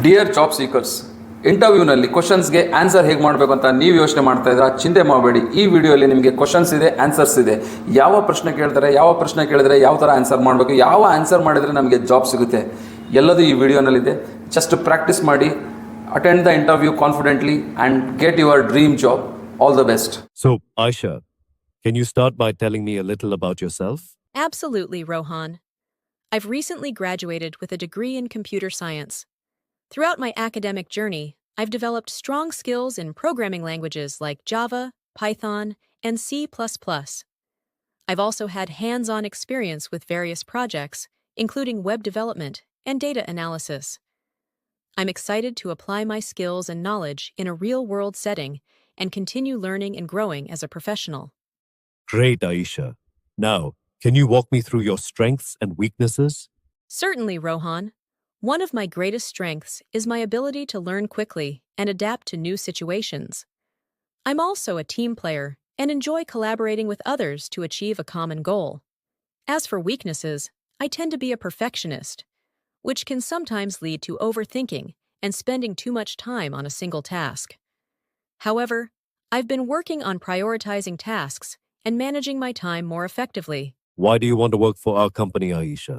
Dear job seekers, ಇಂಟರ್ವ್ಯೂನಲ್ಲಿ ಕ್ವಶನ್ಸ್ಗೆ answer ಹೇಗೆ ಮಾಡಬೇಕು ಅಂತ ನೀವು ಯೋಚನೆ ಮಾಡ್ತಾ ಇದ್ದೀರಾ? ಚಿಂತೆ ಮಾಡಬೇಡಿ. ಈ ವಿಡಿಯೋಲಿ ನಿಮಗೆ ಕ್ವಶನ್ಸ್ ಇದೆ, ಆನ್ಸರ್ಸ್ ಇದೆ. ಯಾವ ಪ್ರಶ್ನೆ ಕೇಳಿದ್ರೆ ಯಾವ ಥರ ಆನ್ಸರ್ ಮಾಡಬೇಕು, ಯಾವ ಆನ್ಸರ್ ಮಾಡಿದರೆ ನಮಗೆ ಜಾಬ್ ಸಿಗುತ್ತೆ, ಎಲ್ಲದೂ ಈ ವಿಡಿಯೋನಲ್ಲಿದೆ. ಜಸ್ಟ್ ಪ್ರಾಕ್ಟೀಸ್ ಮಾಡಿ, attend the interview confidently and get your dream job. All the best. So, Aisha, can you start by telling me a little about yourself? Absolutely, Rohan. I've recently graduated with a degree in computer science. Throughout my academic journey, I've developed strong skills in programming languages like Java, Python, and C++. I've also had hands-on experience with various projects, including web development and data analysis. I'm excited to apply my skills and knowledge in a real-world setting and continue learning and growing as a professional. Great, Aisha. Now, can you walk me through your strengths and weaknesses? Certainly, Rohan. One of my greatest strengths is my ability to learn quickly and adapt to new situations. I'm also a team player and enjoy collaborating with others to achieve a common goal. As for weaknesses, I tend to be a perfectionist, which can sometimes lead to overthinking and spending too much time on a single task. However, I've been working on prioritizing tasks and managing my time more effectively. Why do you want to work for our company, Aisha?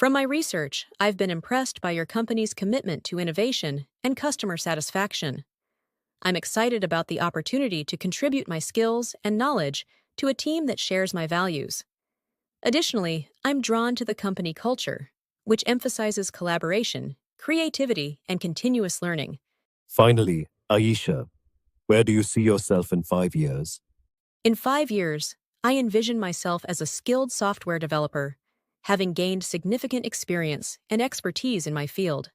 From my research, I've been impressed by your company's commitment to innovation and customer satisfaction. I'm excited about the opportunity to contribute my skills and knowledge to a team that shares my values. Additionally, I'm drawn to the company culture, which emphasizes collaboration, creativity, and continuous learning. Finally, Aisha, where do you see yourself in 5 years? In 5 years, I envision myself as a skilled software developer, having gained significant experience and expertise in my field.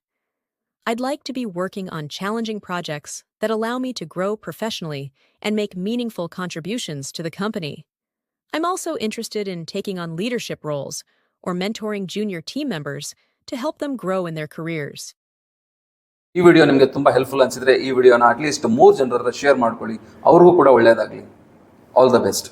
I'd like to be working on challenging projects that allow me to grow professionally and make meaningful contributions to the company. I'm also interested in taking on leadership roles or mentoring junior team members to help them grow in their careers. ಈ video ನಿಮಗೆ ತುಂಬ helpful ಅನಿಸಿದರೆ ಈ ವಿಡಿಯೋನ at least 3 ಜನರ share ಮಾಡ್ಕೊಳ್ಳಿ. ಅವ್ರಿಗೂ ಕೂಡ ಒಳ್ಳೆಯದಾಗಲಿ. All the best.